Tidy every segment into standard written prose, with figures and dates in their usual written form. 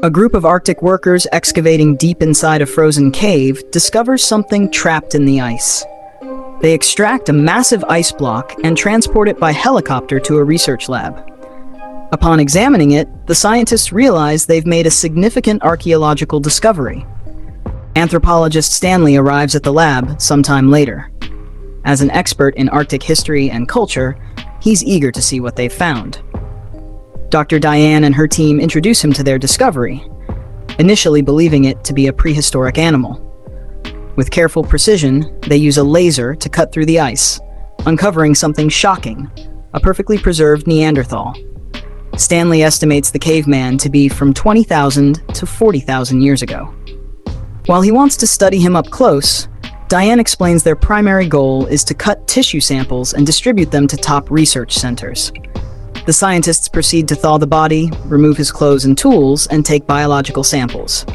A group of Arctic workers excavating deep inside a frozen cave discovers something trapped in the ice. They extract a massive ice block and transport it by helicopter to a research lab. Upon examining it, the scientists realize they've made a significant archaeological discovery. Anthropologist Stanley arrives at the lab sometime later. As an expert in Arctic history and culture, he's eager to see what they've found. Dr. Diane and her team introduce him to their discovery, initially believing it to be a prehistoric animal. With careful precision, they use a laser to cut through the ice, uncovering something shocking, a perfectly preserved Neanderthal. Stanley estimates the caveman to be from 20,000 to 40,000 years ago. While he wants to study him up close, Diane explains their primary goal is to cut tissue samples and distribute them to top research centers. The scientists proceed to thaw the body, remove his clothes and tools, and take biological samples.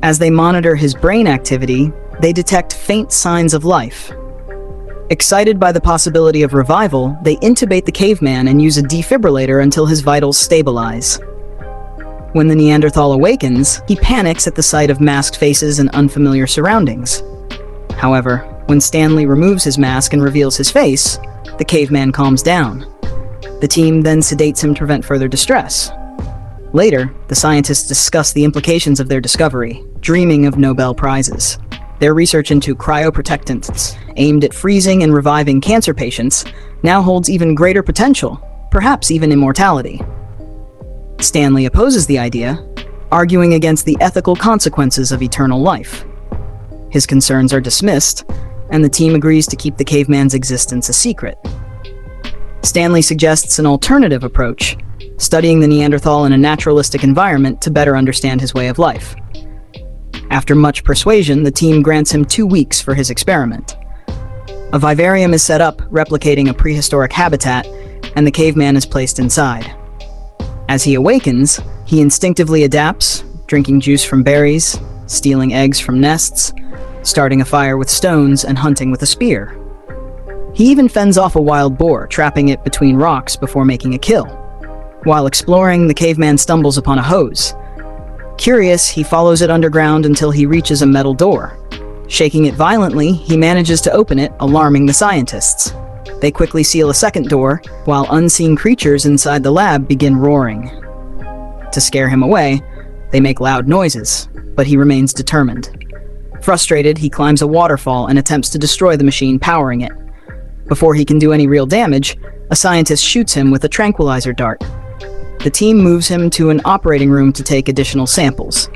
As they monitor his brain activity, they detect faint signs of life. Excited by the possibility of revival, they intubate the caveman and use a defibrillator until his vitals stabilize. When the Neanderthal awakens, he panics at the sight of masked faces and unfamiliar surroundings. However, when Stanley removes his mask and reveals his face, the caveman calms down. The team then sedates him to prevent further distress. Later, the scientists discuss the implications of their discovery, dreaming of Nobel Prizes. Their research into cryoprotectants, aimed at freezing and reviving cancer patients, now holds even greater potential, perhaps even immortality. Stanley opposes the idea, arguing against the ethical consequences of eternal life. His concerns are dismissed, and the team agrees to keep the caveman's existence a secret. Stanley suggests an alternative approach, studying the Neanderthal in a naturalistic environment to better understand his way of life. After much persuasion, the team grants him 2 weeks for his experiment. A vivarium is set up, replicating a prehistoric habitat, and the caveman is placed inside. As he awakens, he instinctively adapts, drinking juice from berries, stealing eggs from nests, starting a fire with stones, and hunting with a spear. He even fends off a wild boar, trapping it between rocks before making a kill. While exploring, the caveman stumbles upon a hose. Curious, he follows it underground until he reaches a metal door. Shaking it violently, he manages to open it, alarming the scientists. They quickly seal a second door, while unseen creatures inside the lab begin roaring. To scare him away, they make loud noises, but he remains determined. Frustrated, he climbs a waterfall and attempts to destroy the machine powering it. Before he can do any real damage, a scientist shoots him with a tranquilizer dart. The team moves him to an operating room to take additional samples.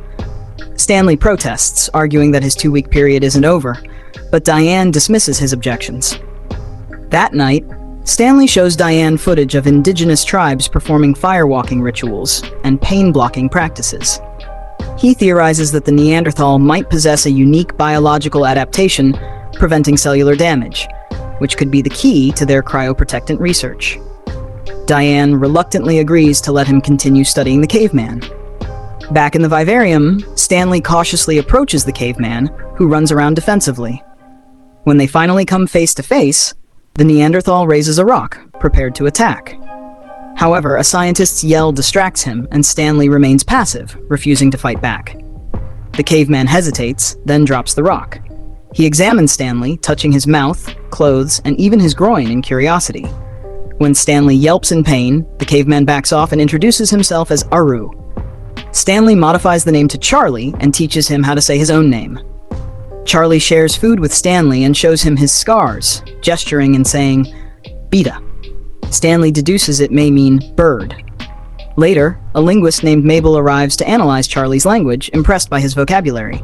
Stanley protests, arguing that his 2-week period isn't over, but Diane dismisses his objections. That night, Stanley shows Diane footage of indigenous tribes performing firewalking rituals and pain-blocking practices. He theorizes that the Neanderthal might possess a unique biological adaptation preventing cellular damage, which could be the key to their cryoprotectant research. Diane reluctantly agrees to let him continue studying the caveman. Back in the vivarium, Stanley cautiously approaches the caveman, who runs around defensively. When they finally come face to face, the Neanderthal raises a rock, prepared to attack. However, a scientist's yell distracts him, and Stanley remains passive, refusing to fight back. The caveman hesitates, then drops the rock. He examines Stanley, touching his mouth, clothes, and even his groin in curiosity. When Stanley yelps in pain, the caveman backs off and introduces himself as Aru. Stanley modifies the name to Charlie and teaches him how to say his own name. Charlie shares food with Stanley and shows him his scars, gesturing and saying, "Beta." Stanley deduces it may mean bird. Later, a linguist named Mabel arrives to analyze Charlie's language, impressed by his vocabulary.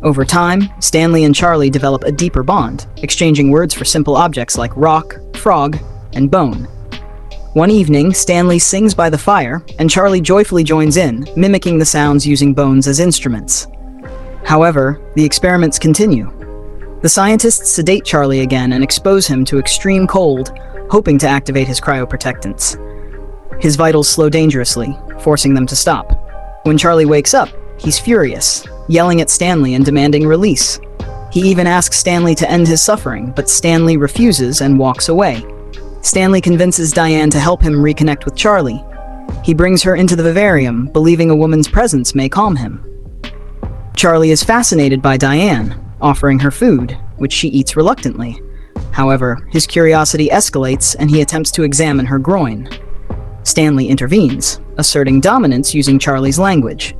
Over time, Stanley and Charlie develop a deeper bond, exchanging words for simple objects like rock, frog, and bone. One evening, Stanley sings by the fire, and Charlie joyfully joins in, mimicking the sounds using bones as instruments. However, the experiments continue. The scientists sedate Charlie again and expose him to extreme cold, hoping to activate his cryoprotectants. His vitals slow dangerously, forcing them to stop. When Charlie wakes up, he's furious, yelling at Stanley and demanding release. He even asks Stanley to end his suffering, but Stanley refuses and walks away. Stanley convinces Diane to help him reconnect with Charlie. He brings her into the vivarium, believing a woman's presence may calm him. Charlie is fascinated by Diane, offering her food, which she eats reluctantly. However, his curiosity escalates and he attempts to examine her groin. Stanley intervenes, asserting dominance using Charlie's language.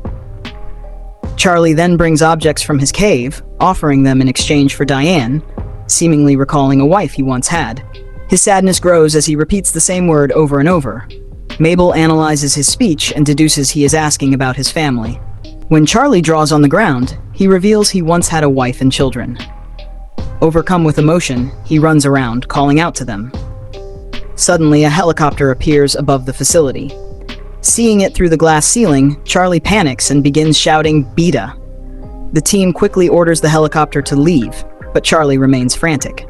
Charlie then brings objects from his cave, offering them in exchange for Diane, seemingly recalling a wife he once had. His sadness grows as he repeats the same word over and over. Mabel analyzes his speech and deduces he is asking about his family. When Charlie draws on the ground, he reveals he once had a wife and children. Overcome with emotion, he runs around, calling out to them. Suddenly, a helicopter appears above the facility. Seeing it through the glass ceiling, Charlie panics and begins shouting, "Beta!" The team quickly orders the helicopter to leave, but Charlie remains frantic.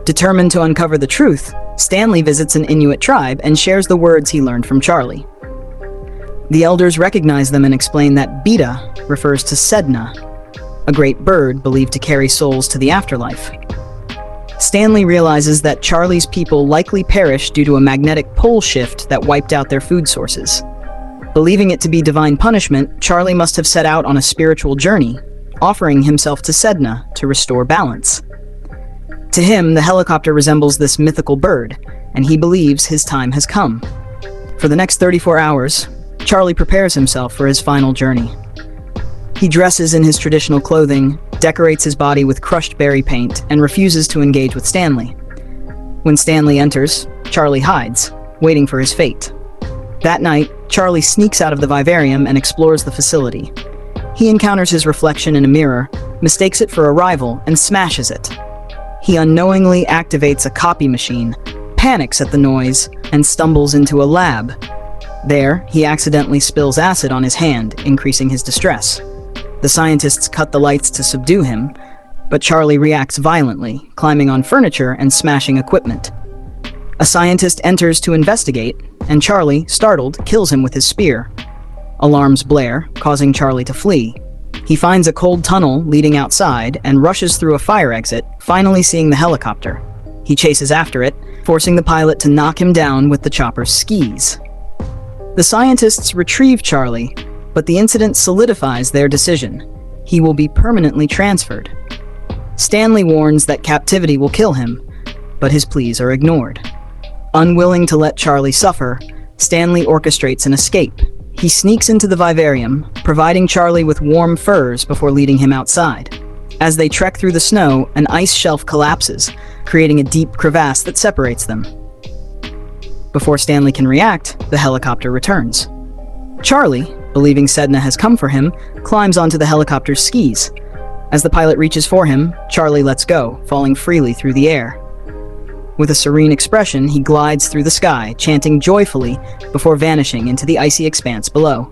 Determined to uncover the truth, Stanley visits an Inuit tribe and shares the words he learned from Charlie. The elders recognize them and explain that Beta refers to Sedna, a great bird believed to carry souls to the afterlife. Stanley realizes that Charlie's people likely perished due to a magnetic pole shift that wiped out their food sources. Believing it to be divine punishment, Charlie must have set out on a spiritual journey, offering himself to Sedna to restore balance. To him, the helicopter resembles this mythical bird, and he believes his time has come. For the next 34 hours, Charlie prepares himself for his final journey. He dresses in his traditional clothing, decorates his body with crushed berry paint, and refuses to engage with Stanley. When Stanley enters, Charlie hides, waiting for his fate. That night, Charlie sneaks out of the vivarium and explores the facility. He encounters his reflection in a mirror, mistakes it for a rival, and smashes it. He unknowingly activates a copy machine, panics at the noise, and stumbles into a lab. There, he accidentally spills acid on his hand, increasing his distress. The scientists cut the lights to subdue him, but Charlie reacts violently, climbing on furniture and smashing equipment. A scientist enters to investigate, and Charlie, startled, kills him with his spear. Alarms blare, causing Charlie to flee. He finds a cold tunnel leading outside and rushes through a fire exit, finally seeing the helicopter. He chases after it, forcing the pilot to knock him down with the chopper's skis. The scientists retrieve Charlie, but the incident solidifies their decision. He will be permanently transferred. Stanley warns that captivity will kill him, but his pleas are ignored. Unwilling to let Charlie suffer, Stanley orchestrates an escape. He sneaks into the vivarium, providing Charlie with warm furs before leading him outside. As they trek through the snow, an ice shelf collapses, creating a deep crevasse that separates them. Before Stanley can react, the helicopter returns. Charlie, believing Sedna has come for him, climbs onto the helicopter's skis. As the pilot reaches for him, Charlie lets go, falling freely through the air. With a serene expression, he glides through the sky, chanting joyfully before vanishing into the icy expanse below.